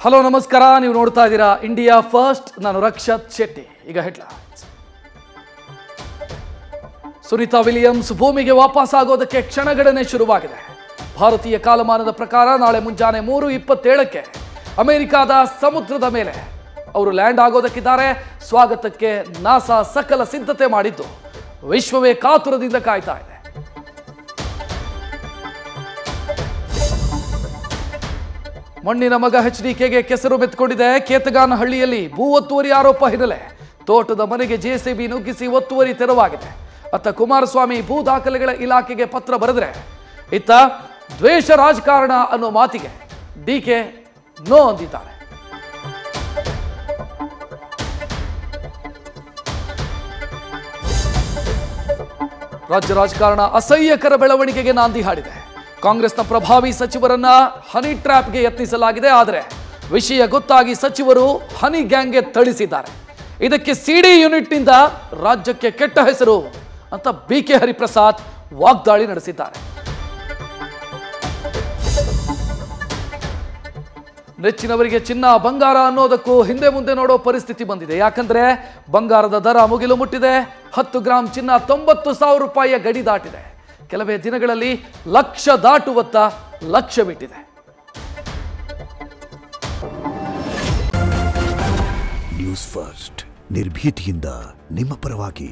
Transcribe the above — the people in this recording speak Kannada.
ಹಲೋ ನಮಸ್ಕಾರ, ನೀವು ನೋಡ್ತಾ ಇದ್ದೀರಾ ಇಂಡಿಯಾ ಫಸ್ಟ್. ನಾನು ರಕ್ಷತ್ ಶೆಟ್ಟಿ. ಈಗ ಹೆಡ್ಲೈನ್ಸ್. ಸುನೀತಾ ವಿಲಿಯಮ್ಸ್ ಭೂಮಿಗೆ ವಾಪಸ್ ಆಗೋದಕ್ಕೆ ಕ್ಷಣಗಣನೆ ಶುರುವಾಗಿದೆ. ಭಾರತೀಯ ಕಾಲಮಾನದ ಪ್ರಕಾರ ನಾಳೆ ಮುಂಜಾನೆ 3:27ಕ್ಕೆ ಅಮೆರಿಕಾದ ಸಮುದ್ರದ ಮೇಲೆ ಅವರು ಲ್ಯಾಂಡ್ ಆಗೋದಕ್ಕಿದ್ದಾರೆ. ಸ್ವಾಗತಕ್ಕೆ ನಾಸಾ ಸಕಲ ಸಿದ್ಧತೆ ಮಾಡಿದ್ದು ವಿಶ್ವವೇ ಕಾತುರದಿಂದ ಕಾಯ್ತಾ ಇದೆ. ಮಣ್ಣಿನ ಮಗ HDKಗೆ ಕೆಸರು ಮೆತ್ತಿಕೊಂಡಿದೆ. ಕೇತಗಾನಹಳ್ಳಿಯಲ್ಲಿ ಭೂ ಒತ್ತುವರಿ ಆರೋಪ ಹಿನ್ನೆಲೆ ತೋಟದ ಮನೆಗೆ JCB ನುಗ್ಗಿಸಿ ಒತ್ತುವರಿ ತೆರವಾಗಿದೆ. ಅತ್ತ ಕುಮಾರಸ್ವಾಮಿ ಭೂ ದಾಖಲೆಗಳ ಇಲಾಖೆಗೆ ಪತ್ರ ಬರೆದ್ರೆ ಇತ್ತ ದ್ವೇಷ ರಾಜಕಾರಣ ಅನ್ನೋ ಮಾತಿಗೆ DK ನೋ ಅಂದಿದ್ದಾರೆ. ರಾಜ್ಯ ರಾಜಕಾರಣ ಅಸಹ್ಯಕರ ಬೆಳವಣಿಗೆಗೆ ನಾಂದಿ ಹಾಡಿದೆ. ಕಾಂಗ್ರೆಸ್ನ ಪ್ರಭಾವಿ ಸಚಿವರನ್ನ ಹನಿ ಟ್ರ್ಯಾಪ್ಗೆ ಯತ್ನಿಸಲಾಗಿದೆ. ಆದರೆ ವಿಷಯ ಗೊತ್ತಾಗಿ ಸಚಿವರು ಹನಿ ಗ್ಯಾಂಗ್ಗೆ ಥಳಿಸಿದ್ದಾರೆ. ಇದಕ್ಕೆ CD ಯೂನಿಟ್ನಿಂದ ರಾಜ್ಯಕ್ಕೆ ಕೆಟ್ಟ ಹೆಸರು ಅಂತ BK ಹರಿಪ್ರಸಾದ್ ವಾಗ್ದಾಳಿ ನಡೆಸಿದ್ದಾರೆ. ನೆಚ್ಚಿನವರಿಗೆ ಚಿನ್ನ ಬಂಗಾರ ಅನ್ನೋದಕ್ಕೂ ಹಿಂದೆ ಮುಂದೆ ನೋಡೋ ಪರಿಸ್ಥಿತಿ ಬಂದಿದೆ. ಯಾಕಂದ್ರೆ ಬಂಗಾರದ ದರ ಮುಗಿಲು ಮುಟ್ಟಿದೆ. 10 ಗ್ರಾಂ ಚಿನ್ನ 90,000 ರೂಪಾಯಿಯ ಗಡಿ ದಾಟಿದೆ. ಕೆಲವೇ ದಿನಗಳಲ್ಲಿ ಲಕ್ಷ ದಾಟುವತ್ತ ಲಕ್ಷ್ಯವಿಟ್ಟಿದೆ. ನ್ಯೂಸ್ ಫಸ್ಟ್ ನಿರ್ಭೀತಿಯಿಂದ ನಿಮ್ಮ ಪರವಾಗಿ.